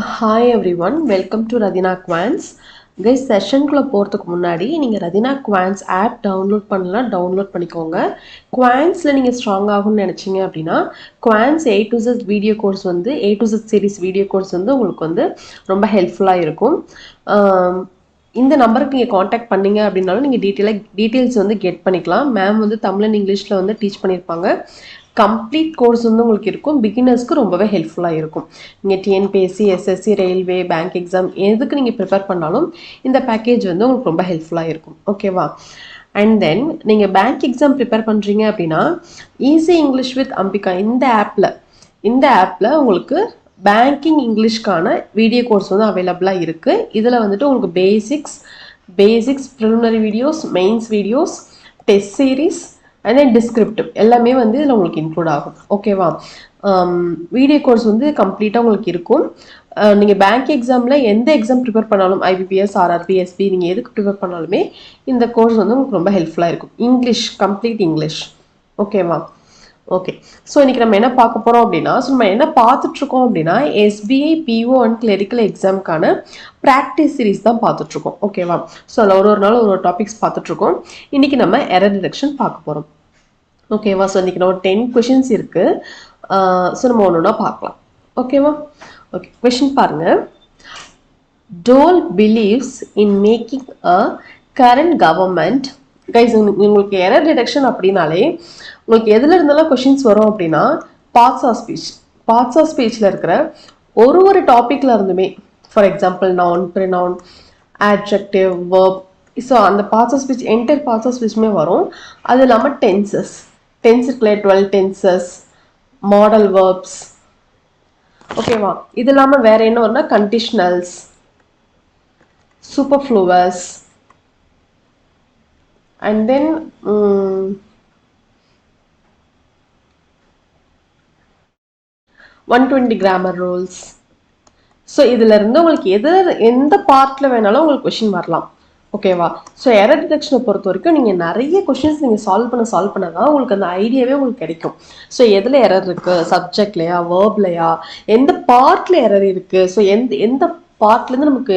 Hi everyone, welcome to Radina Quants. Guys, செஷனுக்குள்ள போகிறதுக்கு முன்னாடி நீங்கள் ரதினா குவான்ஸ் ஆப் டவுன்லோட் பண்ணலாம், டவுன்லோட் பண்ணிக்கோங்க. குவான்ஸில் நீங்கள் ஸ்ட்ராங் ஆகும்னு நினச்சிங்க அப்படின்னா quants A to Z video course வந்து A to Z series video course வந்து உங்களுக்கு வந்து ரொம்ப ஹெல்ப்ஃபுல்லாக இருக்கும். இந்த நம்பருக்கு நீங்கள் காண்டாக்ட் பண்ணிங்க அப்படின்னாலும் நீங்கள் டீட்டெயில்ஸ் வந்து கெட் பண்ணிக்கலாம். மேம் வந்து தமிழ் அண்ட் இங்கிலீஷில் வந்து டீச் பண்ணியிருப்பாங்க. கம்ப்ளீட் கோர்ஸ் வந்து உங்களுக்கு இருக்கும். பிகினர்ஸ்க்கு ரொம்பவே ஹெல்ப்ஃபுல்லாக இருக்கும். நீங்கள் TNPSC, SSC, railway, bank exam எதுக்கு நீங்கள் ப்ரிப்பேர் பண்ணாலும் இந்த பேக்கேஜ் வந்து உங்களுக்கு ரொம்ப ஹெல்ப்ஃபுல்லாக இருக்கும். ஓகேவா? அண்ட் தென் நீங்கள் பேங்க் எக்ஸாம் ப்ரிப்பேர் பண்ணுறீங்க அப்படின்னா ஈஸி இங்கிலீஷ் வித் அம்பிகா இந்த ஆப்பில் உங்களுக்கு பேங்கிங் இங்கிலீஷ்க்கான வீடியோ கோர்ஸ் வந்து அவைலபிளாக இருக்குது. இதில் வந்துட்டு உங்களுக்கு basics preliminary videos, mains videos, test series and then descriptive எல்லாமே வந்து இதில் உங்களுக்கு இன்க்ளூட் ஆகும். ஓகேவா? வீடியோ கோர்ஸ் வந்து கம்ப்ளீட்டாக உங்களுக்கு இருக்கும். நீங்கள் பேங்க் எக்ஸாமில் எந்த எக்ஸாம் ப்ரிப்பேர் பண்ணாலும் IBPS, RRB, SB நீங்கள் எதுக்கு ப்ரிப்பேர் பண்ணாலுமே இந்த கோர்ஸ் வந்து உங்களுக்கு ரொம்ப ஹெல்ப்ஃபுல்லாக இருக்கும். English, complete English. ஓகேவா? ஓகே. ஸோ இன்றைக்கி நம்ம என்ன பார்க்க போகிறோம் அப்படின்னா, நம்ம என்ன பார்த்துட்ருக்கோம் அப்படின்னா SBI, PO அண்ட் கிளரிக்கல் எக்ஸாமுக்கான ப்ராக்டிஸ் சீரீஸ் தான் பார்த்துட்ருக்கோம். ஓகேவா? ஸோ அதில் ஒரு நாள் ஒரு டாபிக்ஸ் பார்த்துட்ருக்கோம். இன்றைக்கி நம்ம எரர் டிடெக்ஷன் பார்க்க போகிறோம். ஓகேவா? ஸோ இன்றைக்கி நம்ம 10 கொஷின்ஸ் இருக்குது. ஸோ நம்ம ஒன்று பார்க்கலாம். ஓகேவா? ஓகே, கொஷின் பாருங்கள். Tol believes in making a current government. Guys, உங்களுக்கு எரர் டிடெக்ஷன் அப்படின்னாலே உங்களுக்கு எதில் இருந்தாலும் கொஷின்ஸ் வரும் அப்படின்னா பார்ட்ஸ் ஆஃப் ஸ்பீச்சில் இருக்கிற ஒரு டாப்பிக்கில் இருந்துமே, for example noun, pronoun, adjective, verb, so அந்த parts of speech entire parts of ஸ்பீச்சுமே வரும். அது இல்லாமல் டென்ஸ் இருக்குல்ல, 12 டென்சஸ், மாடல் வேர்ப்ஸ். ஓகேவா? இது இல்லாமல் வேற என்ன வரும்னா conditionals, superfluous, and then 120 grammar rules. So இதில் இருந்து உங்களுக்கு எந்த பார்ட்டில் வேணாலும் உங்களுக்கு கொஷின் வரலாம். ஓகேவா? ஸோ எரர் டிடெக்ஷனை பொறுத்த வரைக்கும் நீங்கள் நிறைய கொஷின்ஸ் நீங்கள் சால்வ் பண்ண தான் உங்களுக்கு அந்த ஐடியாவே உங்களுக்கு கிடைக்கும். ஸோ எதில் எரர் இருக்குது, சப்ஜெக்ட்லையா, வேர்ப்லையா, எந்த பார்ட்டில் எரர் இருக்குது, ஸோ எந்த பார்ட்லேருந்து நமக்கு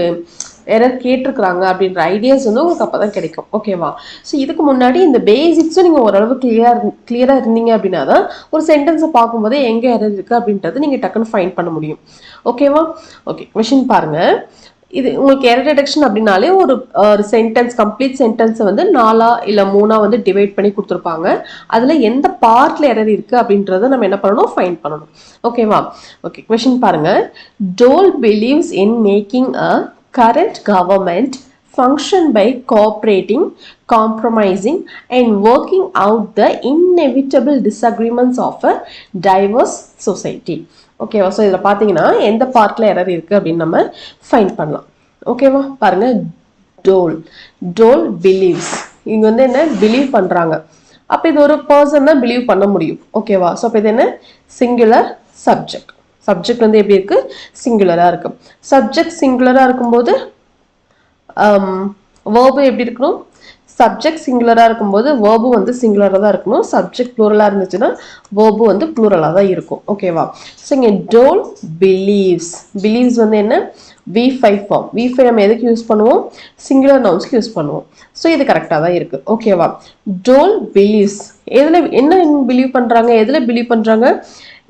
எரர் கேட்டிருக்கிறாங்க அப்படின்ற ஐடியாஸ் வந்து உங்களுக்கு அப்போ தான் கிடைக்கும். ஓகேவா? ஸோ இதுக்கு முன்னாடி இந்த பேசிக்ஸும் நீங்கள் ஓரளவு கிளியராக இருந்தீங்க அப்படின்னா தான் ஒரு சென்டென்ஸை பார்க்கும்போது எங்கே எரர் இருக்குது அப்படின்றது நீங்கள் டக்குன்னு ஃபைண்ட் பண்ண முடியும். ஓகேவா? ஓகே, கொஷின் பாருங்கள். இது உங்களுக்கு எரர் டிடெக்ஷன் அப்படின்னாலே ஒரு சென்டென்ஸ், கம்ப்ளீட் சென்டென்ஸை வந்து 4 இல்லை 3 வந்து டிவைட் பண்ணி கொடுத்துருப்பாங்க. அதில் எந்த பார்ட்டில் எரர் இருக்குது அப்படின்றத நம்ம என்ன பண்ணணும், ஃபைண்ட் பண்ணணும். ஓகேவா? ஓகே, கொஷின் பாருங்கள். Tol believes in making a current government function by cooperating, compromising and working out the inevitable disagreements of a diverse society. ஓகேவா? ஸோ இதில் பார்த்தீங்கன்னா எந்த பார்ட்டில் எரர் இருக்குது அப்படின்னு நம்ம ஃபைண்ட் பண்ணலாம். ஓகேவா? பாருங்கள். டோல் பிலீவ்ஸ், இங்கே வந்து என்ன பிலீவ் பண்ணுறாங்க. அப்போ இது ஒரு பர்சன் தான் பிலீவ் பண்ண முடியும். ஓகேவா? ஸோ அப்போ இது என்ன, சிங்குலர் சப்ஜெக்ட் வந்து எப்படி இருக்குது, சிங்குலராக இருக்கும். சப்ஜெக்ட் சிங்குலராக இருக்கும்போது வேர்பு எப்படி இருக்கணும், சப்ஜெக்ட் சிங்குலராக இருக்கும்போது வேர்பு வந்து சிங்குலராக தான் இருக்கணும். சப்ஜெக்ட் ப்ளூரலாக இருந்துச்சுன்னா வேர்பு வந்து ப்ளூரலாக தான் இருக்கும். ஓகேவா? ஸோ இங்கே டோல் பிலீவ்ஸ் வந்து என்ன, V5 ஃபார்ம். V5 நம்ம எதுக்கு யூஸ் பண்ணுவோம், சிங்குலர் நவுன்ஸ்க்கு யூஸ் பண்ணுவோம். ஸோ இது கரெக்டாக தான் இருக்குது. ஓகேவா? டோல் பிலீவ்ஸ் என்ன பிலீவ் பண்ணுறாங்க, எதில் பிலீவ் பண்ணுறாங்க,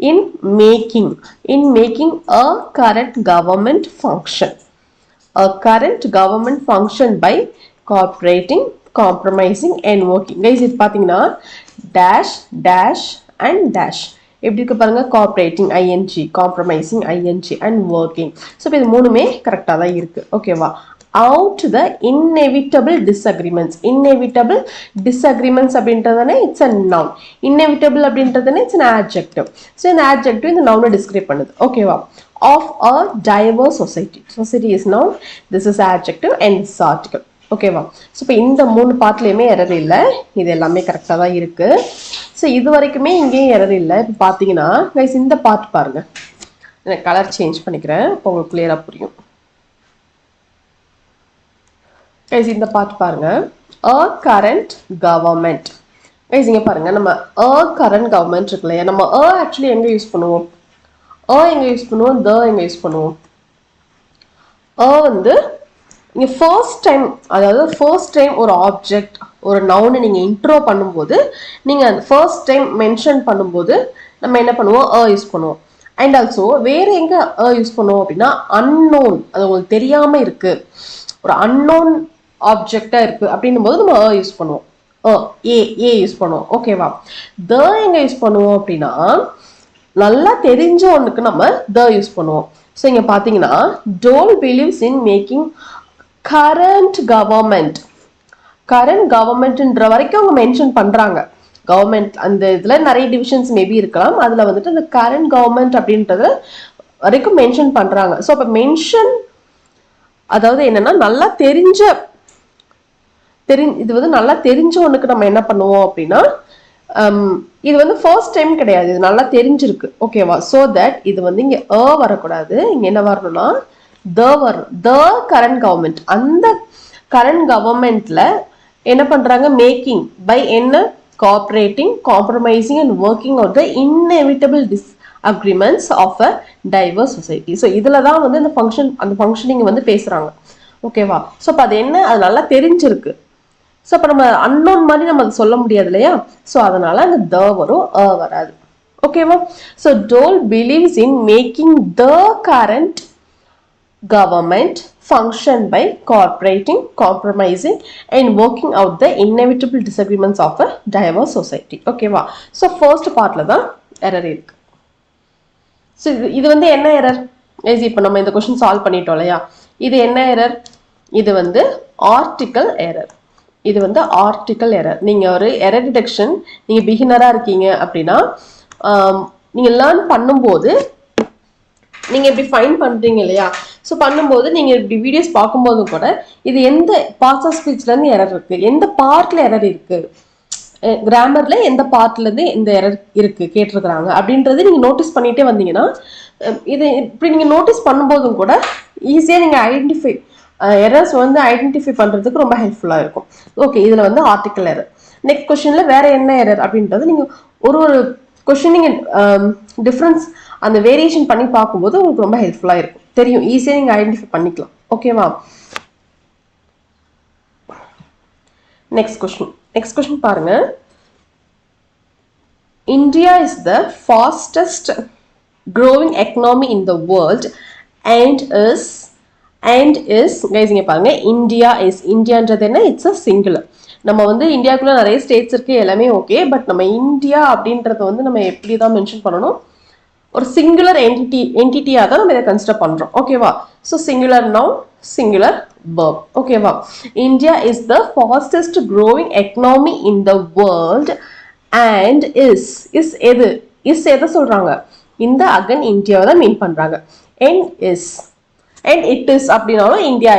in making a current government function by cooperating, compromising and working. guys, இது பாத்தீங்கன்னா dash and dash எப்படி இருக்கு பாருங்க, cooperating ing, compromising ing and working. So இது மூணுமே கரெக்டாக தான் இருக்கு. ஓகேவா? out the inevitable disagreements அப்படின்றதுனே இட்ஸ் a noun. inevitable அப்படின்றதுனே இட்ஸ் an adjective. ஸோ இந்த adjective இந்த noun டிஸ்கிரைப் பண்ணுது. ஓகேவா? of a diverse society is noun, this is adjective and this is article. ஓகேவா? ஸோ இப்போ இந்த 3 பார்ட்லேயுமே எரர் இல்லை, இது எல்லாமே கரெக்டாக தான் இருக்கு. ஸோ இது வரைக்குமே இங்கேயும் எரர் இல்லை. இப்போ பார்த்தீங்கன்னா கைஸ் இந்த பார்ட் பாருங்க, நான் கலர் சேஞ்ச் பண்ணிக்கிறேன், இப்போ உங்களுக்கு கிளியராக புரியும். கைஸ் இந்த பார்ட் பாருங்க, a current government. கைஸ் இங்கே பாருங்க, நம்ம a current government இருக்கு இல்லையா, நம்ம ஆக்சுவலி எங்கே யூஸ் பண்ணுவோம், எங்கே யூஸ் பண்ணுவோம், எங்கே யூஸ் பண்ணுவோம், வந்து நீங்கள் ஃபர்ஸ்ட் டைம் ஒரு ஆப்ஜெக்ட் ஒரு நவுனை நீங்கள் இன்ட்ரோ பண்ணும்போது நீங்கள் அந்த ஃபர்ஸ்ட் டைம் மென்ஷன் பண்ணும்போது நம்ம என்ன பண்ணுவோம் யூஸ் பண்ணுவோம். அண்ட் ஆல்சோ வேறு எங்கே யூஸ் பண்ணுவோம் அப்படின்னா அன்னோன், அது உங்களுக்கு தெரியாமல் இருக்குது, ஒரு அன்னோன் ஆப்ஜெக்டாக இருக்குது அப்படின்னும் போது நம்ம யூஸ் பண்ணுவோம். ஏ யூஸ் பண்ணுவோம். ஓகேவா? எங்கே யூஸ் பண்ணுவோம் அப்படின்னா நல்லா தெரிஞ்ச ஒன்றுக்கு நம்ம யூஸ் பண்ணுவோம். ஸோ இங்கே பார்த்தீங்கன்னா Dole believes in making current கவர்மெண்ட்ன்ற வரைக்கும் அவங்க மென்ஷன் பண்ணுறாங்க. கவர்மெண்ட் அந்த இதில் நிறைய டிவிஷன்ஸ் மேபி இருக்கலாம். அதில் வந்துட்டு இந்த கரண்ட் கவர்மெண்ட் அப்படின்றது வரைக்கும் மென்ஷன் பண்ணுறாங்க. ஸோ அப்போ மென்ஷன் அதாவது என்னன்னா நல்லா இது வந்து நல்லா தெரிஞ்ச ஒன்றுக்கு நம்ம என்ன பண்ணுவோம் அப்படின்னா இது வந்து ஃபர்ஸ்ட் டைம் கிடையாது, இது நல்லா தெரிஞ்சிருக்கு. ஓகேவா? ஸோ தட் இது வந்து இங்கே வரக்கூடாது, இங்கே என்ன வரணும்னா வரும். கரண்ட் கவர்மெண்ட், அந்த கரண்ட் கவர்மெண்ட்ல என்ன பண்றாங்க? மேக்கிங் பை என்ன? Cooperating, compromising and working out the inevitable disagreements of a diverse society. So இதில் தான் வந்து அந்த ஃபங்க்ஷனிங் வந்து பேசுறாங்க. ஓகேவா? ஸோ இப்போ அது என்ன? அது நல்லா தெரிஞ்சிருக்கு. ஸோ அப்போ நம்ம அன்னோன் மாதிரி நம்ம அதை சொல்ல முடியாது இல்லையா? ஸோ அதனால அந்த வரும், வராது. ஓகேவா? So Tol believes in making the current government function by cooperating, compromising and working out the inevitable disagreements of a diverse society. ஓகேவா? ஸோ ஃபர்ஸ்ட் பார்ட்ல தான் எரர் இருக்கு. ஸோ இது வந்து என்ன எரர்? இப்போ நம்ம இந்த கொஸ்டின் சால்வ் பண்ணிட்டோம் இல்லையா? இது என்ன எரர்? இது வந்து ஆர்டிக்கல் எரர். நீங்கள் ஒரு எரர் டிடெக்ஷன், நீங்கள் பிகினராக இருக்கீங்க அப்படின்னா நீங்கள் லேர்ன் பண்ணும்போது நீங்கள் இப்படி ஃபைன் பண்ணுறீங்க இல்லையா? ஸோ பண்ணும்போது நீங்கள் இப்படி வீடியோஸ் பார்க்கும்போது கூட இது எந்த பார்ட்ஸ் ஆஃப் ஸ்பீச்லேருந்து எரர் இருக்குது, எந்த பார்ட்டில் எரர் இருக்குது, கிராமரில் எந்த பார்ட்லேருந்து எந்த எரர் இருக்குது கேட்டிருக்கிறாங்க அப்படின்றது நீங்கள் நோட்டீஸ் பண்ணிகிட்டே வந்தீங்கன்னா இது இப்படி நீங்கள் நோட்டீஸ் பண்ணும்போதும் கூட ஈஸியாக நீங்கள் எரர்ஸ் வந்து ஐடென்டிஃபை பண்ணுறதுக்கு ரொம்ப ஹெல்ப்ஃபுல்லாக இருக்கும். ஓகே, இதில் வந்து ஆர்டிக்கல் எரர். நெக்ஸ்ட் கொஸ்டினில் வேறு என்ன எரர் அப்படின்றது நீங்கள் ஒரு கொஸ்டின் நீங்கள் டிஃப்ரென்ஸ் அந்த வேரியேஷன் பண்ணி பார்க்கும்போது உங்களுக்கு ரொம்ப ஹெல்ப்ஃபுல்லாக இருக்கும், தெரியும், ஈஸியாக நீங்கள் ஐடென்டிஃபை பண்ணிக்கலாம். ஓகேவா? நெக்ஸ்ட் கொஸ்டின் பாருங்க. India is the fastest growing economy in the world and is guys இங்க பாருங்க, இந்தியான்றது என்ன? It's a singular. நம்ம வந்து இந்தியாவுக்குள்ள நிறைய ஸ்டேட்ஸ் இருக்கு, எல்லாமே ஓகே. பட் நம்ம இந்தியா அப்படின்றத வந்து நம்ம எப்படி தான் மென்ஷன் பண்ணணும்? ஒரு சிங்குலர் என்டிட்டியாக தான் நம்ம இதை கன்சிடர் பண்றோம். ஓகேவா? So singular noun, singular verb. ஓகேவா? India is the fastest growing economy in the world and is எதை சொல்றாங்க? இந்த அகன் இந்தியாவை தான் மீன் பண்றாங்க. and it is அப்படினாலும் இந்தியா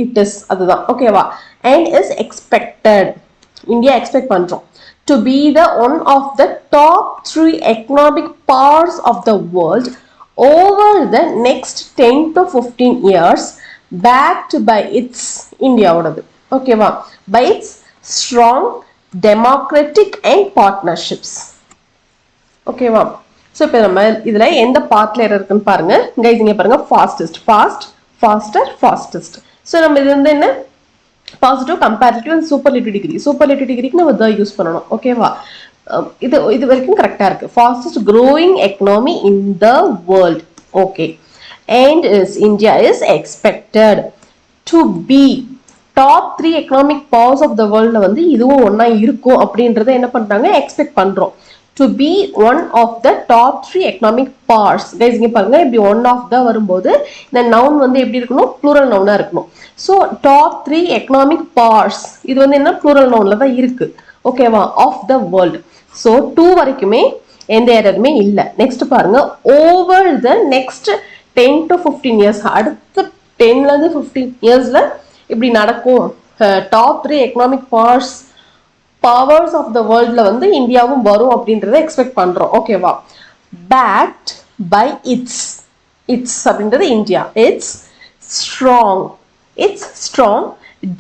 it is அதுதான். ஓகேவா? and is expected, India expect பண்றோம் to be the one of the top 3 economic powers of the world over the next 10 to 15 years, backed by its இந்தியாவோடது. ஓகேவா? by its strong democratic and partnerships. ஓகேவா? So இப்போ நம்ம இதில் எந்த பார்ட்டில் error இருக்குன்னு பாருங்க. கைஸ் இங்கே பாருங்க, ஃபாஸ்டஸ்ட். ஸோ நம்ம இது வந்து என்ன? பாசிட்டிவ், கம்பேரிட்டிவ் அண்ட் சூப்பர்லேட்டிவ் டிகிரிக்கு நம்ம யூஸ் பண்ணணும். ஓகேவா? இது வரைக்கும் கரெக்டாக இருக்கு. Fastest growing economy in the world. Okay. and India is expected to be top 3 economic powers of the வேர்ல்ட்ல வந்து இதுவும் ஒன்னா இருக்கும் அப்படின்றத என்ன பண்றாங்க? எக்ஸ்பெக்ட் பண்றோம். to be one of the top 3 economic powers. guys இங்க பாருங்க, இப்படி one of the வரும்போது இந்த noun வந்து எப்படி இருக்கணும்? plural noun-ஆ இருக்கணும். so top 3 economic powers இது வந்து என்ன? plural noun-ல தான் இருக்கு. ஓகேவா? of the world. so 2 வரைக்குமே எந்த எரருமே இல்ல. நெக்ஸ்ட் பாருங்க, over the next 10 to 15 years, அடுத்த 10ல இருந்து 15 இயர்ஸ்ல இப்படி நடக்கும். Top 3 economic powers of the வேர்ல்ட்ல வந்து இந்தியாவும் வரும் அப்படின்றத எக்ஸ்பெக்ட் பண்றோம். ஓகேவா? பேக்ட் பை இட்ஸ் அப்படின்றது India. It's strong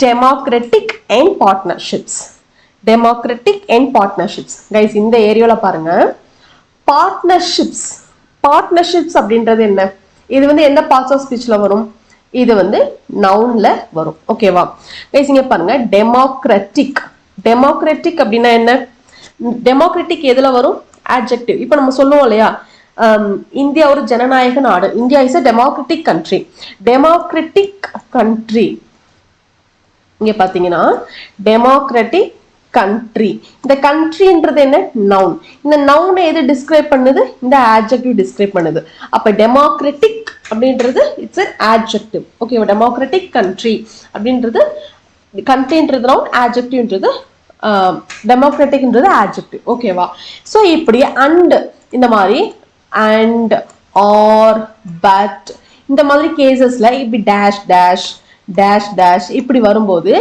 democratic and partnerships. Guys இந்த ஏரியாவில் பாருங்க, பார்ட்னர்ஷிப்ஸ் அப்படின்றது என்ன? இது வந்து எந்த பார்ட்ஸ் ஆஃப் ஸ்பீச்ல வரும்? இது வந்து நவுன்ல வரும். ஓகேவா கைஸ்? இங்க பாருங்க, டெமோக்ராட்டிக். டெமோக்ராட்டிக் அப்படின்னா என்ன? டெமோக்ராட்டிக் எதுல வரும்? ஆட்ஜெக்டிவ். இப்ப நம்ம சொல்லுவோம் இல்லையா, இந்தியா ஒரு ஜனநாயக நாடு. India is a democratic country. Democratic country. இங்க பாத்தீங்கன்னா டெமோக்ராட்டிக் கண்ட்ரி. இந்த கண்ட்ரின்றது என்ன? நவுன். இந்த நவுனை எது டிஸ்கிரைப் பண்ணுது? இந்த ஆட்ஜெக்டிவ் டிஸ்கிரைப் பண்ணுது. அப்ப டெமோக்ராட்டிக் அப்படின்றது இட்ஸ் an adjective. ஓகேவா? டெமோக்ராட்டிக் கண்ட்ரி அப்படின்றது கண்ட்ரின்றது நவுன், ஆட்ஜெக்டிவ்ன்றது டெமோக்ராட்டிக்ன்றது ஆட்ஜெக்டிவ். ஓகேவா? ஸோ இப்படி அண்ட் இந்த மாதிரி அண்ட் ஆர் பட் இந்த மாதிரி கேசஸ்ல இப்படி டேஷ் டேஷ் டேஷ் டேஷ் இப்படி வரும்போது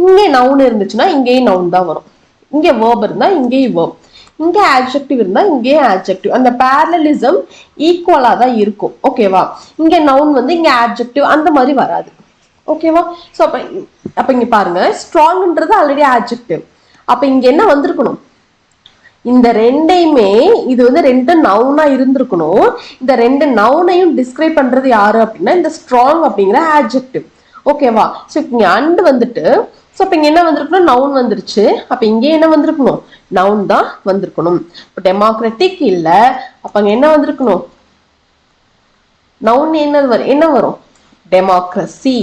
இங்கே நவுன் இருந்துச்சுன்னா இங்கேயும் நவுன் தான் வரும். இங்கே வேர்ப் இருந்தா இங்கேயும் வேர்ப், இங்கே ஆட்ஜெக்டிவ் இருந்தா இங்கேயும் ஆட்ஜெக்டிவ். அந்த பேரலிசம் ஈக்குவலா தான் இருக்கும். ஓகேவா? இங்க நவுன் வந்து இங்க ஆட்ஜெக்டிவ் அந்த மாதிரி வராது. ஓகேவா? ஸோ அப்ப இங்க பாருங்க, ஸ்ட்ராங்ன்றது ஆல்ரெடி ஆட்ஜெக்டிவ். அப்ப இங்க என்ன வந்திருக்கணும்? இந்த ரெண்டையுமே, இது வந்து ரெண்டு நவுனா இருந்திருக்கணும். இந்த ரெண்டு நவுனையும் டிஸ்கிரைப் பண்றது யாரு அப்படின்னா இந்த ஸ்ட்ராங் அப்படிங்கிற ஆட்ஜெக்டிவ். ஓகேவா? ஸோ இங்க அண்ட் வந்துட்டு, ஸோ அப்ப இங்க என்ன வந்திருக்கணும்? நவுன் வந்துருச்சு. அப்ப இங்கே என்ன வந்திருக்கணும்? நவுன் தான் வந்திருக்கணும். இப்போ டெமோக்ராட்டிக் இல்ல, அப்ப அங்க என்ன வந்திருக்கணும்? நவுன் என்ன வரும்? டெமோக்ரஸி.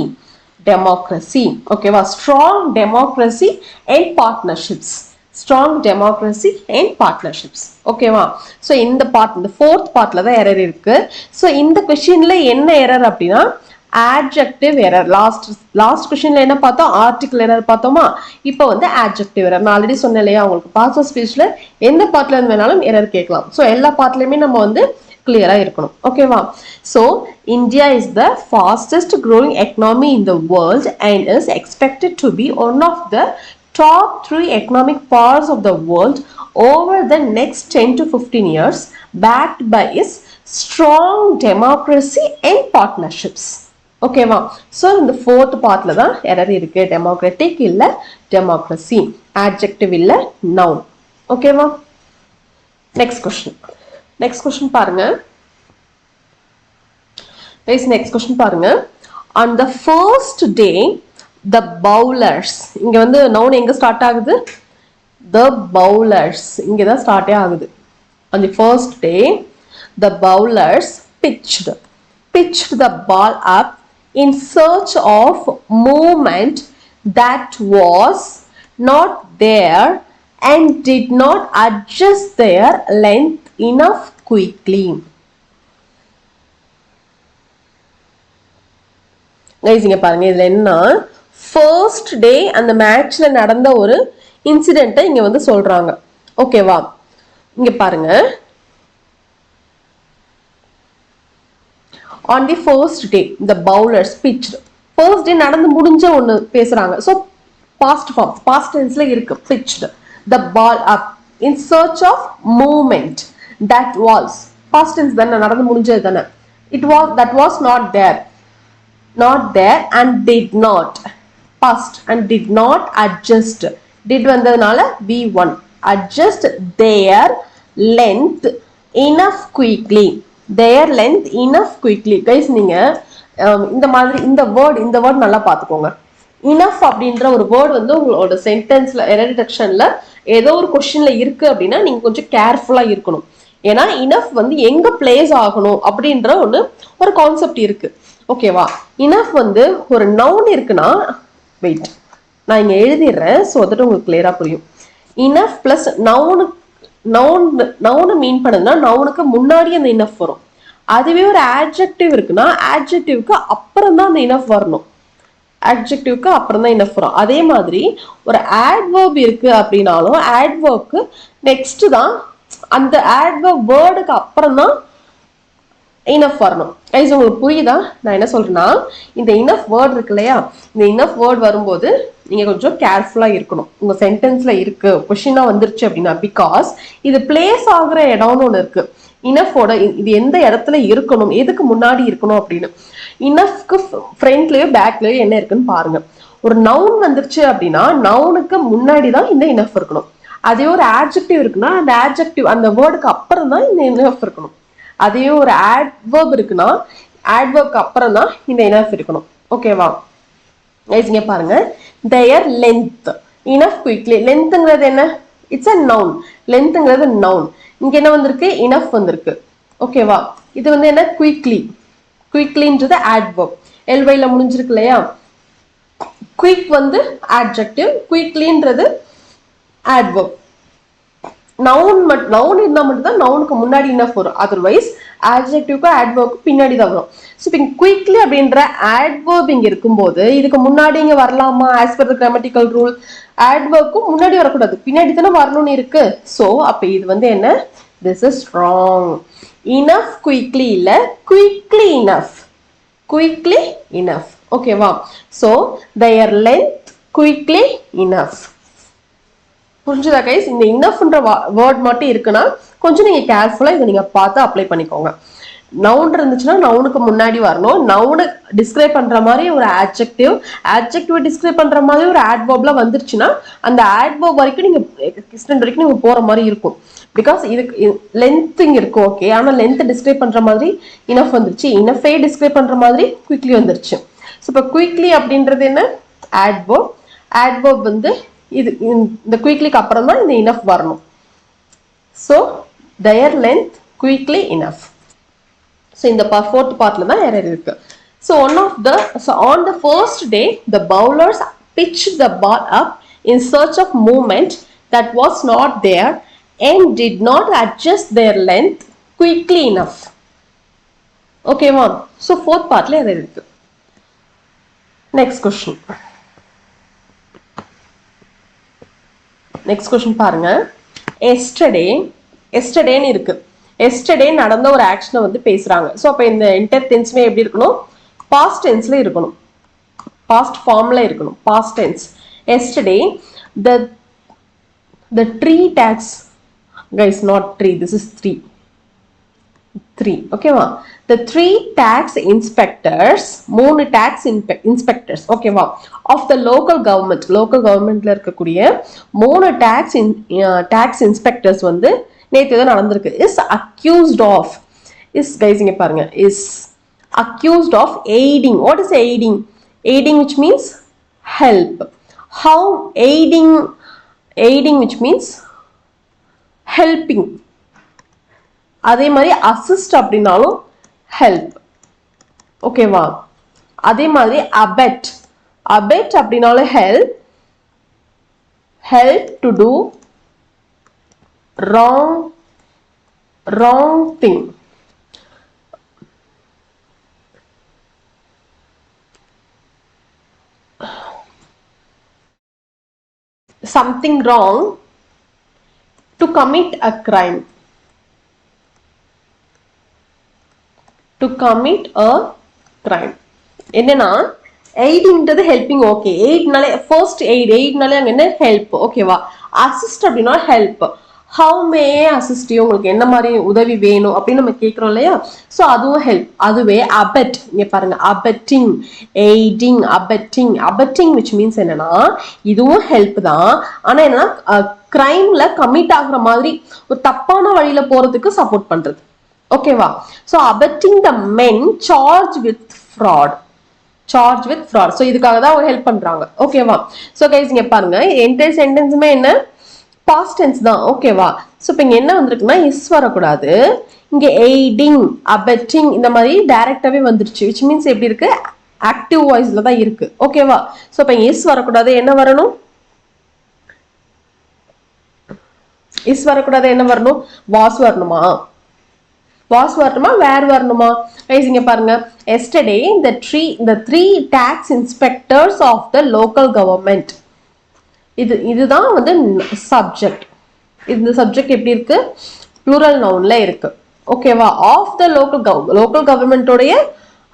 டெமோக்ரஸி. ஓகேவா? Strong democracy and partnerships. Strong democracy and partnerships. ஓகேவா? ஸோ இந்த பார்ட், இந்த ஃபோர்த் பார்ட்ல தான் எரர் இருக்கு. ஸோ இந்த கொஸ்டின்ல என்ன எரர் அப்படின்னா adjective error. லாஸ்ட் கொஸ்டின்ல என்ன பார்த்தோம்? ஆர்டிகல் எரர் பார்த்தோமா? இப்போ வந்து adjective error. நான் ஆல்ரெடி சொன்னேன் இல்லையா, உங்களுக்கு பாஸ் ஆஃப் ஸ்பீச்ல எந்த பார்ட்ல இருந்து வேணாலும் எரர் கேட்கலாம். ஸோ எல்லா பார்ட்லயுமே நம்ம வந்து கிளியரா இருக்கணும். ஓகேவா? So India is the fastest growing economy in the world and is expected to be one of the top 3 economic powers of the world over the next 10 to 15 years, backed by its strong democracy and partnerships. ஓகேவா? So இந்த fourth பார்ட்ல தான் error இருக்கு. Democratic இல்ல, democracy. ஆட்ஜெக்டிவ் இல்ல, noun. ஓகேவா? Next question பாருங்க. Next question பாருங்க. On the first day the bowlers, இங்க வந்து நவுன் எங்க ஸ்டார்ட் ஆகுது? த பவுலர்ஸ் இங்க தான் ஸ்டார்ட்டே ஆகுது. On the first day the bowlers pitched the ball up in search of movement that was not there and did not adjust their length enough quickly. Guys இங்க பாருங்க, இதுல என்ன, ஃபர்ஸ்ட் டே அந்த மேட்ச்ல நடந்த ஒரு இன்சிடென்ட்டை இங்க வந்து சொல்றாங்க. ஓகேவா? இங்க பாருங்க, on the first day the bowlers pitched. first day நடந்து முடிஞ்ச ஒன்னு பேசுறாங்க. so past form, past tenseல இருக்கு. pitched the ball up in search of movement that was, past tense தான, நடந்து முடிஞ்சது தான. that was not there and did not, past and did not adjust. did வந்ததுனால v1, adjust their length enough quickly. their length enough quickly. guys நீங்க இந்த மாதிரி இந்த word நல்லா பாத்துக்கோங்க. enough அப்படின்ற ஒரு வேர்ட் வந்து உங்களோட சென்டென்ஸ்ல எரர் டிடெக்ஷன்ல ஏதோ ஒரு கொஸ்டின்ல இருக்கு அப்படின்னா நீங்க கொஞ்சம் கேர்ஃபுல்லா இருக்கணும். ஏன்னா enough வந்து எங்க பிளேஸ் ஆகணும் அப்படின்ற ஒரு கான்செப்ட் இருக்கு. ஓகேவா? enough வந்து ஒரு நவுன் இருக்குன்னா, வெயிட் நான் இங்க எழுதிடுறேன் சோ தட் உங்களுக்கு கிளியரா புரியும். enough பிளஸ் நவுன் மீன் பண்ணுதுன்னா நவுனுக்கு முன்னாடி அந்த இனஃப் வரும். அதுவே ஒரு ஆட்ஜெக்டிவ் இருக்குன்னா ஆட்ஜெக்டிவ்க்கு அப்புறம் தான் அந்த இனஃப் வரணும். ஆட்ஜெக்டிவ்க்கு அப்புறம் தான் இனஃப் வரும். அதே மாதிரி ஒரு ஆட்வர்ப் இருக்கு அப்படின்னாலும் ஆட்வர்ப்க்கு நெக்ஸ்ட் தான் அந்த ஆட்வர்ப் வேர்டுக்கு அப்புறம் தான் இனஃப் வரணும். கைஸ் உங்களுக்கு புரியுதா நான் என்ன சொல்றேன்னா, இந்த இனஃப் வேர்ட் இருக்கு இல்லையா, இந்த இனஃப் வேர்ட் வரும்போது நீங்க கொஞ்சம் கேர்ஃபுல்லா இருக்கணும். உங்க சென்டென்ஸ்ல இருக்கு கொஸ்டினா வந்துருச்சு அப்படின்னா, பிகாஸ் இது பிளேஸ் ஆகுற இடம்னு ஒண்ணு இருக்கு. இனஃபோட இது எந்த இடத்துல இருக்கணும், எதுக்கு முன்னாடி இருக்கணும் அப்படின்னு. இனஃப்க்கு ஃப்ரண்ட்லயோ பேக்லயோ என்ன இருக்குன்னு பாருங்க. ஒரு நவுன் வந்துருச்சு அப்படின்னா நவுனுக்கு முன்னாடி தான் இந்த இனஃப் இருக்கணும். அதே ஒரு ஆட்ஜெக்டிவ் இருக்குன்னா அந்த ஆட்ஜெக்டிவ் அந்த வேர்டுக்கு அப்புறம் தான் இந்த இனஃப் இருக்கணும். அதே ஒரு ஆட்வர்ப் இருக்குன்னா ஆட்வர்ப்க்கு அப்புறம் தான் இந்த இனஃப் இருக்கணும். ஓகேவா? இங்க பாருங்க, their length enough quickly. லென்த்ங்கிறது என்ன? It's a noun. லென்த்ங்கிறது noun. இங்க என்ன வந்திருக்கு? enough வந்திருக்கு. ஓகேவா? இது வந்து என்ன? quickly. quicklyன்றது adverb. ly ல முடிஞ்சிருக்கு இல்லையா? quick வந்து adjective, quicklyன்றது adverb. noun இருந்தா மட்டும் தான் நவுனுக்கு முன்னாடி enough வரும். அதர்வைஸ் adjectiveக்கு adverbக்கு பின்னாடி தான் வரும். ஸோ இப்போ quickly அப்படின்ற adverb இங்க இருக்கும்போது இதுக்கு முன்னாடி இங்க வரலாமா? as per the grammatical rule adverbக்கு முன்னாடி வரக்கூடாது, பின்னாடி தானே வரணும்னு இருக்கு. ஸோ அப்ப இது வந்து என்ன? this is wrong. enough quickly இல்ல, quickly enough. quickly enough. ஓகேவா? So their length quickly enough. புரிஞ்சுதா கைஸ்? இந்த இனஃப்ன்ற வேர்ட் மட்டும் இருக்குன்னா கொஞ்சம் நீங்க கேர்ஃபுல்லா இதை நீங்க பார்த்து அப்ளை பண்ணிக்கோங்க. நவுன் இருந்துச்சுன்னா நவுனுக்கு முன்னாடி வரணும். நவுனை டிஸ்கிரைப் பண்ற மாதிரி ஒரு ஆட்ஜெக்டிவ் டிஸ்கிரைப் பண்ற மாதிரி ஒரு ஆட்வர்ப்ல வந்துருச்சுன்னா அந்த ஆட்வர்ப் வரைக்கும் நீங்க எக்ஸ்டெண்ட் வரைக்கும் நீங்க போற மாதிரி இருக்கும். பிகாஸ் இதுக்கு லென்த் இங்க இருக்கும். ஓகே, ஆனா லென்த் டிஸ்கிரைப் பண்ற மாதிரி இனஃப் வந்துருச்சு. இனஃபே டிஸ்கிரைப் பண்ற மாதிரி குவிக்லி வந்துருச்சு. ஸோ இப்போ குவிக்லி அப்படின்றது என்ன? ஆட்வர்ப் வந்து இது இந்த குயிக்லிக்கு அப்புறம் தான் இந்த இனஃப் வரணும். So their length quickly enough. So இந்த fourth பார்ட்ல தான் எரர் இருக்கு. So on the first day the bowlers pitched the ball up in search of movement that was not there and did not adjust their length quickly enough. ஓகேவா? So fourth பார்ட்ல error இருக்கு. Next question. Next question பாருங்க. எஸ்டர்டேன்னு இருக்கு. Yesterday நடந்த ஒரு ஆக்ஷனை வந்து பேசுறாங்க. So அப்போ இந்த இன்டர் டென்ஸ்மே எப்படி இருக்கணும்? பாஸ்ட் டென்ஸ்ல இருக்கணும், பாஸ்ட் ஃபார்ம்ல இருக்கணும். Past tense. Yesterday the tree tax guys, not tree, this is three. ஓகேவா? the 3 tax inspectors, 3 tax inspectors ஓகேவா, of the local governmentல இருக்கக்கூடிய 3 tax inspectors வந்து நேத்து தான் நடந்திருக்கு. is accused of, guys இங்க பாருங்க, is accused of aiding. what is aiding which means help. how aiding which means helping. அதே மாதிரி அசிஸ்ட் அப்படின்னாலும் ஹெல்ப். ஓகேவா? அதே மாதிரி abet அப்படின்னாலும் help to do wrong thing. something wrong, to commit a crime. என்னன்னா எய்டிங்கிறது ஹெல்பிங். ஓகே, எய்ட்னாலே ஃபர்ஸ்ட் எய்ட்னாலே அங்க என்ன? ஹெல்ப். ஓகேவா? அசிஸ்ட் அப்படின்னா ஹெல்ப். ஹவு மே அசிஸ்ட், உங்களுக்கு என்ன மாதிரி உதவி வேணும் அப்படின்னு நம்ம கேட்கிறோம் இல்லையா? ஸோ அதுவும் ஹெல்ப். அதுவே அபெட், இங்க பாருங்க, அபெட்டிங், எய்டிங், அபெட்டிங் விச் மீன்ஸ் என்னன்னா இதுவும் ஹெல்ப் தான். ஆனா என்னன்னா கிரைம்ல கமிட் ஆகுற மாதிரி ஒரு தப்பான வழியில போறதுக்கு சப்போர்ட் பண்றது. ஓகேவா? So abetting the men charged with fraud. So இதுக்காக தான் அவங்க ஹெல்ப் பண்றாங்க. ஓகேவா? ஸோ கைஸ் இங்க பாருங்க, என்டையர் சென்டென்ஸுமே என்ன? பாஸ்ட் டென்ஸ் தான். ஓகேவா? ஸோ இப்போ இங்க என்ன வந்திருக்குன்னா இஸ் வரக்கூடாது. இங்க எய்டிங், abetting இந்த மாதிரி டைரக்டாவே வந்துருச்சு. விச் மீன்ஸ் எப்படி இருக்கு? ஆக்டிவ் வாய்ஸ்ல தான் இருக்கு. ஓகேவா? ஸோ இப்போ இஸ் வரக்கூடாது, என்ன வரணும்? இஸ் வரக்கூடாது, என்ன வரணும்? வாஸ் வரணுமா? வேர் வரணுமா? இங்க பாருங்க, yesterday the three tax inspectors of the local government. இதுதான் வந்து சப்ஜெக்ட். இந்த சப்ஜெக்ட் எப்படி இருக்கு? ப்ளூரல் நவுன்ல இருக்கு. ஓகேவா? ஆஃப் த லோக்கல் கவர்மெண்டோடைய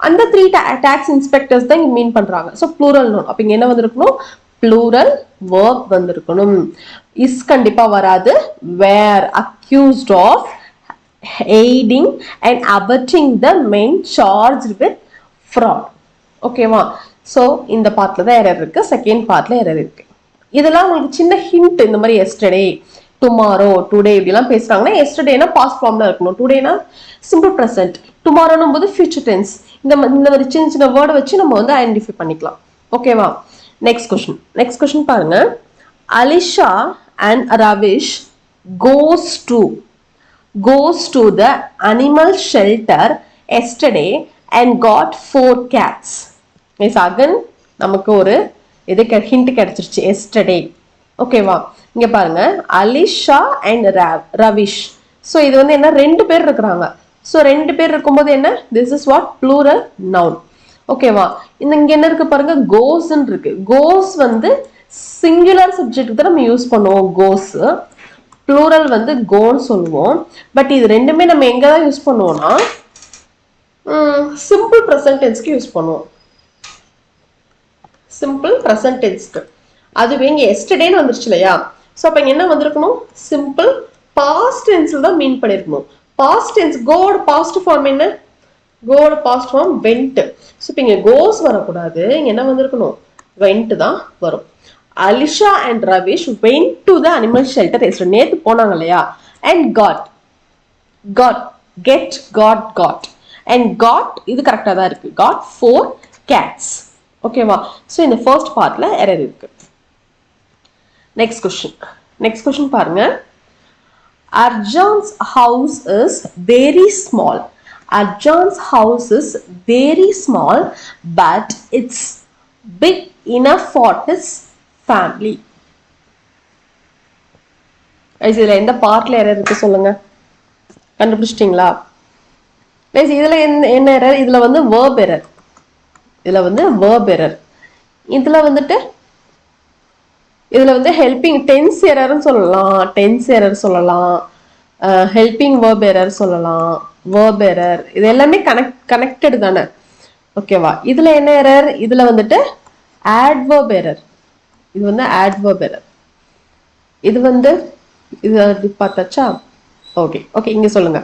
அந்த 3 டாக்ஸ் இன்ஸ்பெக்டர்ஸ் தான் இங்க மீன் பண்றாங்க. So plural noun. அப்ப இங்க என்ன வந்திருக்கணும்? ப்ளூரல் வேர்ப் வந்திருக்கணும். இஸ் கண்டிப்பா வராது. Where, accused of, aiding and abetting the men charged with fraud. ஓகேவா? ஸோ இந்த பார்ட்ல தான் எரர் இருக்கு. செகண்ட் பார்ட்ல எரர் இருக்கு. இதெல்லாம் உங்களுக்கு சின்ன ஹிண்ட். இந்த மாதிரி எஸ்டர்டே, டுமாரோ டுடே இப்படிலாம் பேசுறாங்கன்னா எஸ்டர்டேனா பாஸ்ட் ஃபார்ம்ல இருக்கணும், டுடேனா சிம்பிள் ப்ரெசென்ட், டுமாரோனும் போது ஃபியூச்சர் டென்ஸ். இந்த மாதிரி சின்ன சின்ன வேர்டை வச்சு நம்ம வந்து ஐடென்டிஃபை பண்ணிக்கலாம். ஓகேவா? நெக்ஸ்ட் கொஸ்டின் பாருங்க. Alisha and Ravish goes to the animal shelter yesterday and got 4 cats. Yes, again நமக்கு ஒரு இது ஹிண்ட் கிடைச்சிருச்சு, yesterday. ஓகேவா? இங்க பாருங்க, அலிஷா அண்ட் ரவிஷ். ஸோ இது வந்து என்ன, 2 பேர் இருக்கிறாங்க. ஸோ 2 பேர் இருக்கும்போது என்ன, this is what, plural noun. ஓகேவா? இங்க என்ன இருக்கு பாருங்க, கோஸ்ன்னு இருக்கு. கோஸ் வந்து சிங்குலர் சப்ஜெக்ட் தான் நம்ம யூஸ் பண்ணுவோம், கோஸ். ப்ளூரல் வந்து கோன்னு சொல்லுவோம். பட் இது ரெண்டுமே நம்ம எங்க தான் யூஸ் பண்ணுவோம்னா சிம்பிள் ப்ரெசன்ட் டென்ஸ்க்கு யூஸ் பண்ணுவோம். சிம்பிள் ப்ரெசன்ட் டென்ஸ்க்கு. அதுவே இங்க எஸ்டர்டேன்னு வந்துருச்சு இல்லையா? ஸோ அப்ப இங்க என்ன வந்திருக்கணும், சிம்பிள் பாஸ்ட் டென்ஸ்ல தான் மீன் பண்ணிருக்கணும். பாஸ்ட் டென்ஸ், கோட பாஸ்ட் ஃபார்ம் என்ன, கோட பாஸ்ட் ஃபார்ம் வெண்ட். ஸோ இப்போ இங்க கோஸ் வரக்கூடாது, இங்க என்ன வந்திருக்கணும், வெண்ட் தான் வரும். Alisha and Ravish went to the animal shelter yesterday. நேத்து போனாங்க இல்லையா? and got and got இது கரெக்டா தான் இருக்கு. got 4 cats. ஓகேவா? ஸோ இந்த ஃபர்ஸ்ட் பார்ட்ல எரர் இருக்கு. நெக்ஸ்ட் கொஸ்டின் பாருங்க. Arjan's house is very small. Arjan's house is very small, but it's big enough for his family. இதுல எந்த பார்ட்ல எரர் இருக்கு சொல்லுங்க, கண்டுபிடிச்சிட்டீங்களா? இதுல என்ன எரர், இதுல வந்து verb error. இதுல வந்து ஹெல்பிங் டென்ஸ் எரர்னு சொல்லலாம், ஹெல்பிங் verb error சொல்லலாம், verb error. இது எல்லாமே கனெக்டட் தானே? ஓகேவா? இதுல என்ன எரர், இதுல வந்துட்டு adverb error. இது வந்து adverb error. இது வந்து இது பார்த்தாச்சா? ஓகே இங்க சொல்லுங்க.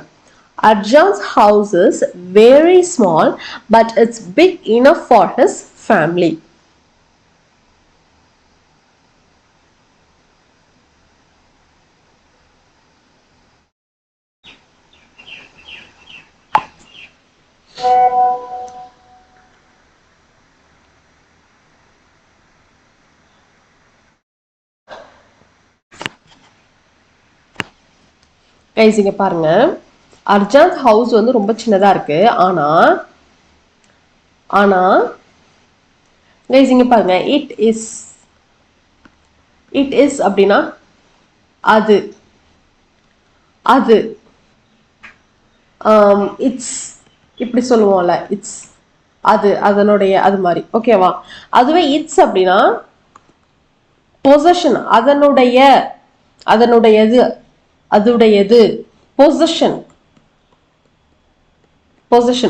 Arjan's house is very small, but it's big enough for his family. Guys இங்க பாருங்க, அர்ஜான்ஸ் ஹவுஸ் வந்து ரொம்ப சின்னதா இருக்கு. ஆனா கைஸ் இங்க பாருங்க, இட் இஸ் அப்படின்னா அது இட்ஸ் இப்படி சொல்லுவோம்ல, இட்ஸ் அதனுடைய அது மாதிரி. ஓகேவா? அதுவே இட்ஸ் அப்படின்னா பொசஷன், அதுடையது பொசிஷன்.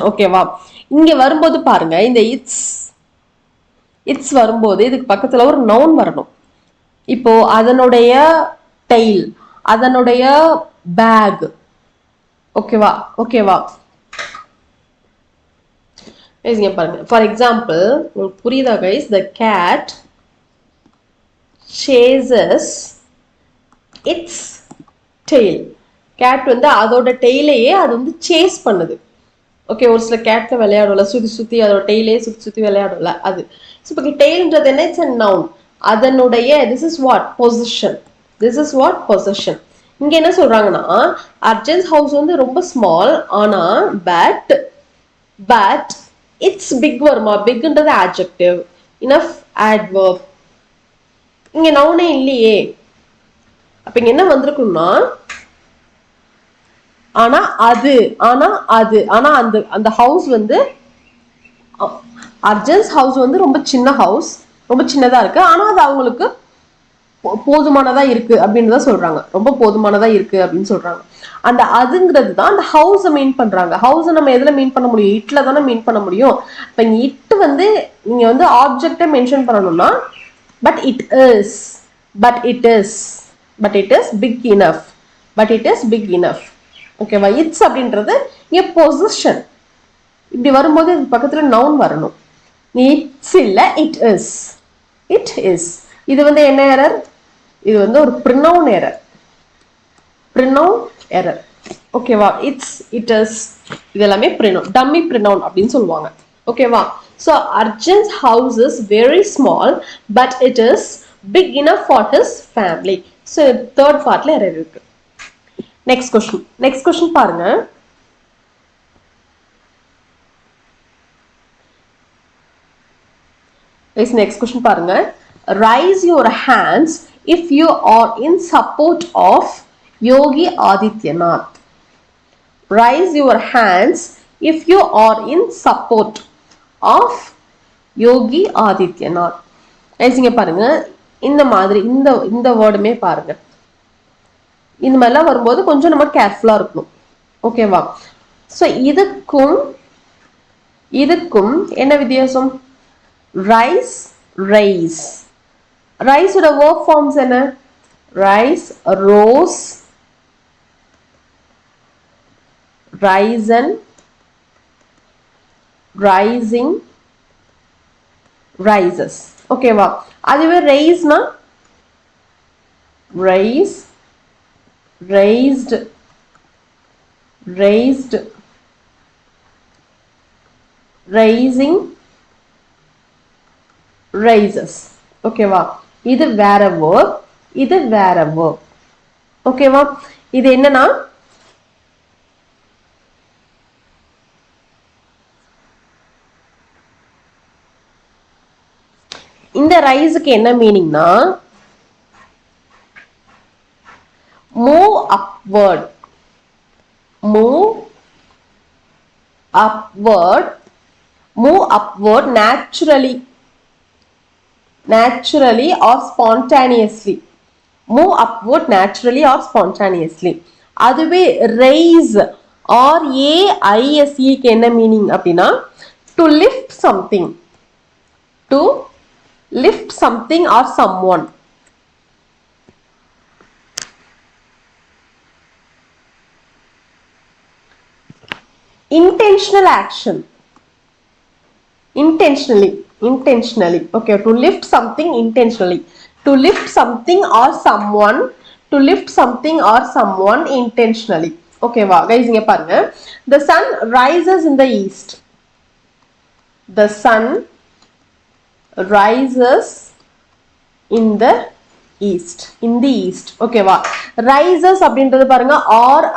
ஓகேவா? இங்க வரும்போது பாருங்க, இந்த இட்ஸ் வரும்போது இதுக்கு பக்கத்துல ஒரு நவுன் வரணும். இப்போ அதனுடைய டெய்ல், அதனுடைய பேக். ஓகேவா? இங்க பாருங்க, ஃபார் எக்ஸாம்பிள் உங்களுக்கு புரியுதா guys? the cat chases its tail. Cat வந்து அதோட டெய்லையே அது வந்து சேஸ் பண்ணுது. ஓகே, ஒரு சில கேட்ல விளையாடும்ல, சுத்தி அதோட டெய்லையே சுத்தி விளையாடும்ல, அது. இப்போ டெய்ல்ன்றது என்ன, இட்ஸ் a noun. அதனுடைய திஸ் இஸ் வாட், பொசிஷன். இங்க என்ன சொல்றாங்கன்னா, அர்ஜன்ஸ் ஹவுஸ் வந்து ரொம்ப ஸ்மால், ஆனா பட் இட்ஸ் பிக் வருமா? பிக்ன்றது adjective, enough adverb. இங்க நவுனே இல்லையே. அப்ப இங்க என்ன வந்திருக்கும்னா, ஆனா அந்த ஹவுஸ் வந்து, அர்ஜன்ஸ் ஹவுஸ் வந்து ரொம்ப சின்ன ஹவுஸ், ரொம்ப சின்னதா இருக்கு. ஆனா அது அவங்களுக்கு போதுமானதா இருக்கு அப்படின்னு தான் சொல்றாங்க. ரொம்ப போதுமானதா இருக்கு அப்படின்னு சொல்றாங்க. அந்த அதுங்கிறது தான் அந்த ஹவுஸை மீன் பண்றாங்க. ஹவுஸை நம்ம எதுல மீன் பண்ண முடியும்? இட்ல தானே மீன் பண்ண முடியும். இப்ப இங்க இட்டு வந்து நீங்க வந்து ஆப்ஜெக்டை மென்ஷன் பண்ணணும்னா, but it is big enough. ஓகேவா? இட்ஸ் அப்படின்றது இங்க பொசிஷன். இப்படி வரும்போது பக்கத்துல நவுன் வரணும். இட்ஸ் இல்ல, இட் இஸ். இது வந்து என்ன எரர்? இது வந்து ஒரு ப்ரினவுன் எரர். pronoun error. ஓகேவா, it is இதெல்லாமே pronoun, dummy pronoun அப்படின்னு சொல்லுவாங்க. ஓகேவா, so Arjun's house is very small but it is big enough for his family. so third partல error இருக்கு. next question பாருங்க. next question பாருங்க. Raise your hands if you are in support of Yogi Adityanath. Raise your hands if you are in support of Yogi Adityanath. இங்க பாருங்க, இந்த மாதிரி இந்த வேர்டுமே பாருங்க, இந்த மாதிரிலாம் வரும்போது கொஞ்சம் நம்ம கேர்ஃபுல்லா இருக்கணும். ஓகேவா, ஸோ இதுக்கும் என்ன வித்தியாசம்? Rise, rise. ரைஸோட verb forms என்ன? Rise, rose, risen, rising, rises. ஓகேவா, அதுவே raise-னா raise, raised, raised, raising, raises. ஓகேவா, இது வேற verb, இது வேற verb. ஓகேவா, இது என்னன்னா இந்த ரைஸுக்கு என்ன மீனிங்னா move upward, move upward, move upward naturally, naturally or spontaneously, move upward naturally or spontaneously. அதுவே raise, RAISE க்கு என்ன மீனிங் அப்படின்னா to lift something, to lift something or someone. Intentional action, intentionally, okay, to lift something intentionally, to lift something or someone, to lift something or someone intentionally. okay வா guys, இங்க பாருங்க, the sun rises in the east, the sun rises in the east, in the east. okay வா, rises அப்படின்றது பாருங்க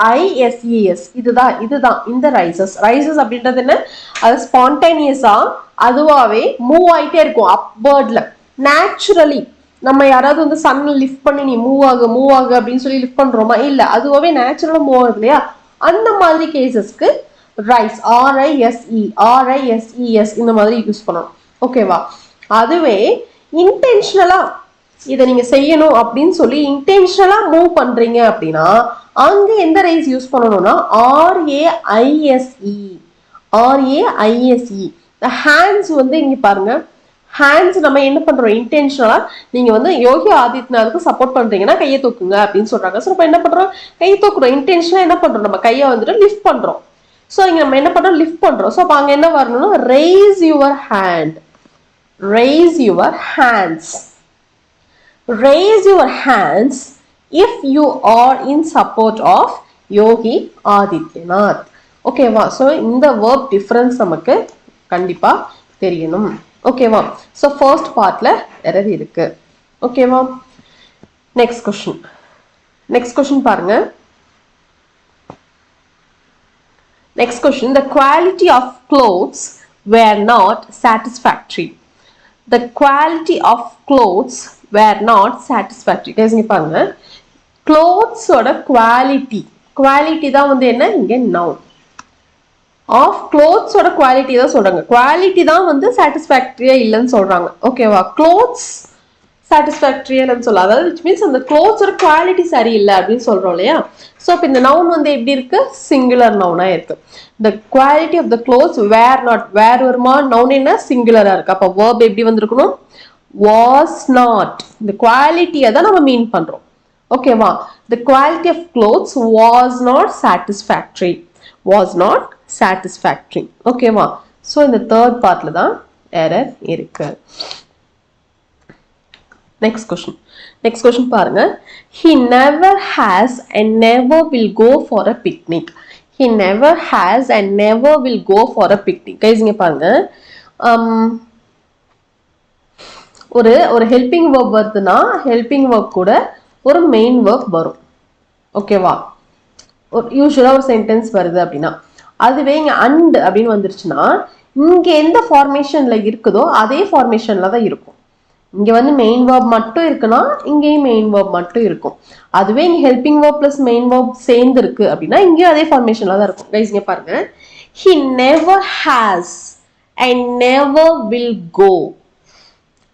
RISES, இதுதான் இந்த rises. rises அப்படின்றது என்ன? அது ஸ்பான்டேனியஸா அதுவாவே மூவ் ஆயிட்டே இருக்கும் அப்வர்ட்ல. நேச்சுரலி நம்ம யாராவது வந்து சன்னை லிஃப்ட் பண்ணி நீ மூவ் ஆகு அப்படின்னு சொல்லி லிஃப்ட் பண்றோமா? இல்ல, அதுவாவே நேச்சுரலா மூவ் ஆகுது இல்லையா? அந்த மாதிரி கேசஸ்க்கு ரைஸ், RISES இந்த மாதிரி யூஸ் பண்ணணும். ஓகேவா, அதுவே இன்டென்ஷனலா இதை நீங்க செய்யணும் அப்படின்னு சொல்லி இன்டென்ஷனலா மூவ் பண்றீங்க அப்படின்னா அங்க எந்த ரைஸ் யூஸ் பண்ணணும்னா RAISE. ஹேண்ட்ஸ் வந்து இங்க பாருங்க, ஹேண்ட்ஸ் நம்ம என்ன பண்றோம்? இன்டென்ஷனலா நீங்க வந்து யோகி ஆதித்யநாத்துக்கு சப்போர்ட் பண்றீங்கன்னா கையை தூக்குங்க அப்படின்னு சொல்றாங்க. ஸோ நம்ம என்ன பண்றோம்? கை தூக்குறோம். இன்டென்ஷனலா என்ன பண்றோம்? நம்ம கையை வந்துட்டு லிஃப்ட் பண்றோம். ஸோ இங்க நம்ம என்ன பண்றோம்? லிஃப்ட் பண்றோம். ஸோ அப்ப அங்க என்ன வரணும்னா raise your hand, raise your hands, raise your hands if you are in support of Yogi Adityanath. ஓகேவா, ஸோ இந்த verb difference நமக்கு கண்டிப்பா தெரியணும். ஓகேவா, ஸோ ஃபர்ஸ்ட் பார்ட்ல எரர் இருக்கு. ஓகேவா, நெக்ஸ்ட் கொஸ்டின் பாருங்க. Next question, the quality of clothes were not satisfactory. The quality of clothes were not satisfactory. guys இங்க பாருங்க, clothes ஓட quality தான் வந்து என்ன? இங்க noun. of clothes ஓட quality தான் சொல்றாங்க. quality தான் வந்து satisfactory இல்லைன்னு சொல்றாங்க. ஓகேவா, clothes satisfactory இல்லைன்னு சொல்ல, அதாவது which means அந்த clothes ஓட quality சரியில்லை அப்படின்னு சொல்றோம் இல்லையா? ஸோ இப்போ இந்த நவுன் வந்து எப்படி இருக்கு? சிங்குலர் நவுனா இருக்கு. the quality of the clothes were not, where வருமா? நவுன் என்ன? சிங்குலரா இருக்கு. அப்போ verb எப்படி வந்திருக்கணும்? was not. இந்த குவாலிட்டியை தான் நம்ம மீன் பண்றோம். ஓகேவா, the quality of clothes was not satisfactory, was not satisfactory. ஓகேவா, ஸோ இந்த தேர்ட் பார்ட்ல தான் எரர் இருக்கு. நெக்ஸ்ட் நெக்ஸ்ட் கொஸ்டின் பாருங்க. He never has and never will go for a picnic. He never has and never will go for a picnic. Guys இங்க பாருங்க. ஒரு helping verb வருதுன்னா ஹெல்பிங் verb கூட ஒரு மெயின் verb வரும். ஓகேவா? ஒரு யூசுவலா ஒரு சென்டென்ஸ் வருது அப்படின்னா, அதுவே இங்க அண்ட் அப்படின்னு வந்துருச்சுன்னா இங்க எந்த ஃபார்மேஷன்ல இருக்குதோ அதே ஃபார்மேஷன்ல தான் இருக்கும். இங்க வந்து மெயின் verb மட்டும் இருக்குன்னா இங்கேயும் மெயின் verb மட்டும் இருக்கும். அதுவே இங்க helping verb plus main verb சேர்ந்து இருக்கு அப்படின்னா இங்கேயும் அதே ஃபார்மேஷன்ல தான் இருக்கும். கைஸ் இங்க பாருங்க. He never has and never will go.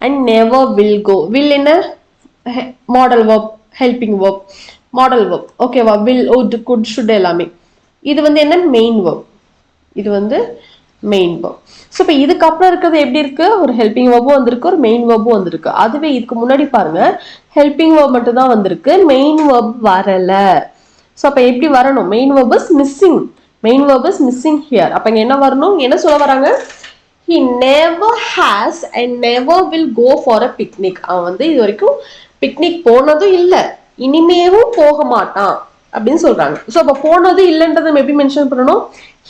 And never will go. Will என்ன? Model verb, helping verb, model verb. ஓகேவா? will, would, could, should எல்லாமே. இது வந்து என்ன? Main verb. இது வந்து மெயின் verb. ஸோ இப்போ இதுக்கப்புறம் இருக்கிறது எப்படி இருக்கு? ஒரு ஹெல்பிங் verb-உம் வந்திருக்கு, ஒரு மெயின் verb-உம் வந்திருக்கு. அதுவே இதுக்கு முன்னாடி பாருங்க ஹெல்பிங் verb மட்டும் தான் வந்திருக்கு, மெயின் verb வரல. ஸோ அப்போ எப்படி வரணும்? Main verb is missing. Main verb is missing here. அப்போ இங்க என்ன வரணும்? என்ன சொல்ல வராங்க? He never has and never will go for a picnic. அவன் வந்து இது வரைக்கும் பிக்னிக் போனதும் இல்லை, இனிமேவும் போக மாட்டான் அப்படின்னு சொல்றாங்க. ஸோ அப்போ போனது இல்லைன்றதை நம்ம எப்படி மென்ஷன் பண்ணணும்?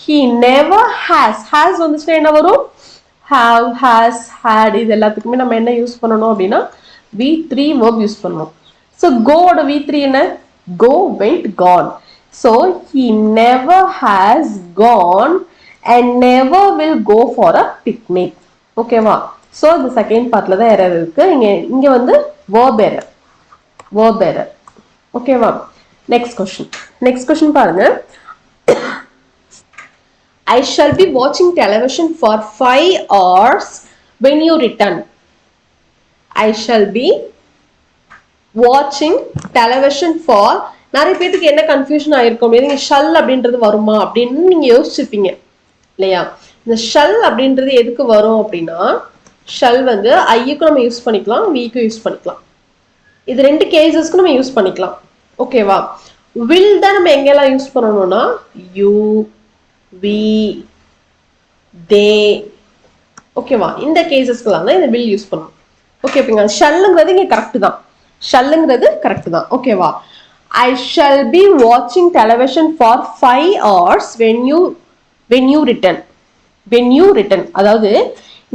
He never has. has வந்துச்சுன்னா என்ன வரும்? have, has, had. இது எல்லாத்துக்குமே நம்ம என்ன யூஸ் பண்ணணும் அப்படின்னா V3 verb யூஸ் பண்ணணும். ஸோ கோட V3 என்ன? go, went, gone. So he never has gone and never will go for a picnic. ஓகேவா? ஸோ இந்த செகண்ட் பார்ட்ல தான் எரர் இருக்கு. இங்க வந்து verb error. verb error. ஓகேவா? நெக்ஸ்ட் கொஸ்டின் பாருங்க. I shall be watching television for 5 hours when you return. I shall be watching television for, நிறைய பேருக்கு என்ன கன்ஃபியூஷன் ஆயிருக்கும், நீங்க ஷல் அப்படின்றது வருமா அப்படின்னு நீங்க யோசிச்சிருப்பீங்க இல்லையா? இந்த ஷல் அப்படின்றது எதுக்கு வரும் அப்படின்னா, ஷல் வந்து ஐக்கும் நம்ம யூஸ் பண்ணிக்கலாம், வீக்கும் யூஸ் பண்ணிக்கலாம். இது ரெண்டு கேசஸ்க்கு நம்ம யூஸ் பண்ணிக்கலாம். ஓகேவா? வில் தான் நம்ம எங்கெல்லாம் யூஸ் பண்ணணும்னா யூ, வி, தே. ஓகேவா? இந்த கேசஸ்க்குலாம் தான் இந்த வில் யூஸ் பண்ணணும். ஓகேங்க. ஷல்லுங்கிறது இங்க கரெக்ட் தான். ஷல்லுங்கிறது கரெக்ட் தான். ஓகேவா? I shall be watching television for 5 hours when you return. When you return. அதாவது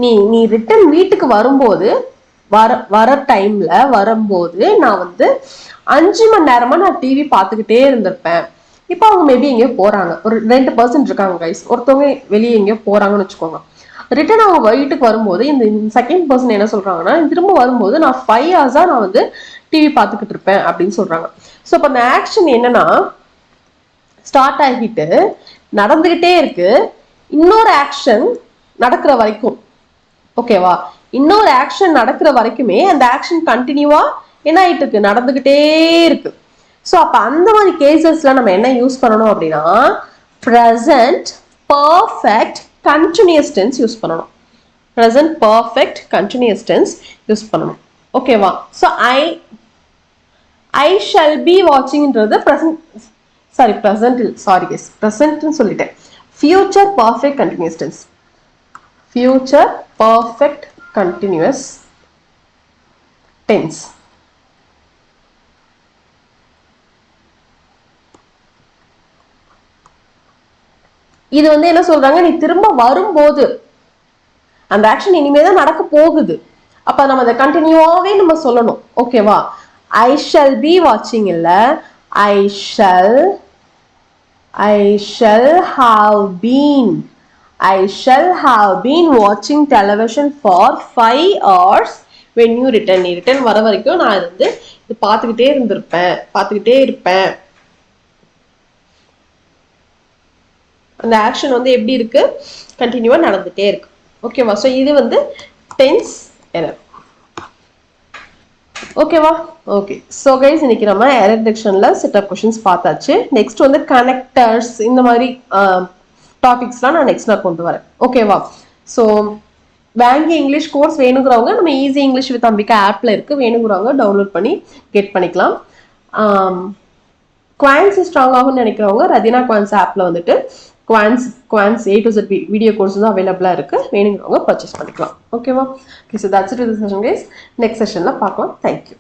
நீ ரிட்டர்ன் வீட்டுக்கு வரும்போது வர டைம்ல வரும்போது நான் வந்து 5 மணி நேரமா நான் டிவி பார்த்துக்கிட்டே இருந்திருப்பேன். இப்போ அவங்க மேபி எங்கேயோ போறாங்க, ஒரு 2% இருக்காங்க கைஸ், ஒருத்தவங்க வெளியே எங்கேயோ போறாங்கன்னு வச்சுக்கோங்க. ரிட்டர்ன் அவங்க வீட்டுக்கு வரும்போது இந்த செகண்ட் பர்சன் என்ன சொல்றாங்கன்னா, திரும்ப வரும்போது நான் 5 hours நான் வந்து டிவி பார்த்துக்கிட்டு இருப்பேன் அப்படின்னு சொல்றாங்க. ஸோ இப்போ அந்த ஆக்ஷன் என்னன்னா ஸ்டார்ட் ஆகிட்டு நடந்துகிட்டே இருக்கு, இன்னொரு ஆக்ஷன் நடக்கிற வரைக்கும். ஓகேவா? இன்னொரு ஆக்ஷன் நடக்கிற வரைக்குமே அந்த ஆக்ஷன் கண்டினியூவா என்ன ஆயிட்டு இருக்கு? நடந்துகிட்டே இருக்கு. ஸோ அப்ப அந்த மாதிரி கேசஸ்ல நம்ம என்ன யூஸ் பண்ணணும் அப்படின்னா present perfect continuous tense use பண்ணணும். Present perfect continuous tense use பண்ணணும். ஓகேவா? ஸோ ஐ ஷல் பி வாட்சிங்ன்றது ப்ரெசன்ட்னு சொல்லிட்டேன். Future perfect continuous tense. Future perfect continuous tense. இது வந்து என்ன சொல்றாங்க, நீ திரும்ப வரும்போது அந்த ஆக்ஷன் இனிமேதான் நடக்க போகுது, அப்ப நம்ம அதை கண்டினியூவாவே நம்ம சொல்லணும். ஓகேவா? ஐ ஷல் பி வாட்சிங் இல்ல, ஐ ஷல் ஹாவ் பீன் வாட்சிங் television for 5 hours when you return. நீ ரிட்டர்ன் வர வரைக்கும் நான் வந்து இது பார்த்துக்கிட்டே இருப்பேன். அந்த ஆக்ஷன் வந்து எப்படி இருக்கு? கண்டினியூவா நடந்துட்டே இருக்கு. ஓகேவா? ஸோ இது வந்து டென்ஸ் எரர். ஓகேவா? ஓகே. ஸோ கைஸ் இன்னைக்கு நம்ம எரர் டிடெக்ஷன்ல செட் ஆஃப் கொஸ்டின்ஸ் பார்த்தாச்சு. நெக்ஸ்ட் வந்து கனெக்டர்ஸ், இந்த மாதிரி டாபிக்ஸ்லாம் நான் நெக்ஸ்ட் கொண்டு வரேன். ஓகேவா? ஸோ பேங்கிங் இங்கிலீஷ் கோர்ஸ் வேணுங்கிறவங்க நம்ம ஈஸி இங்கிலீஷ் வித் அம்பிகா ஆப்ல இருக்கு, வேணுங்கிறவங்க டவுன்லோட் பண்ணி கெட் பண்ணிக்கலாம். குவான்ஸ் ஸ்ட்ராங் ஆகும்னு நினைக்கிறவங்க ரதினா குவான்ஸ் ஆப்ல வந்துட்டு குவான்ஸ் A to Z video course தான் அவைலபிளா இருக்கு, வேணுங்கிறவங்க பர்ச்சேஸ் பண்ணிக்கலாம். ஓகேவா? Okay. So that's it with session guys. Next செஷன்ல பார்க்கலாம். தேங்க்யூ.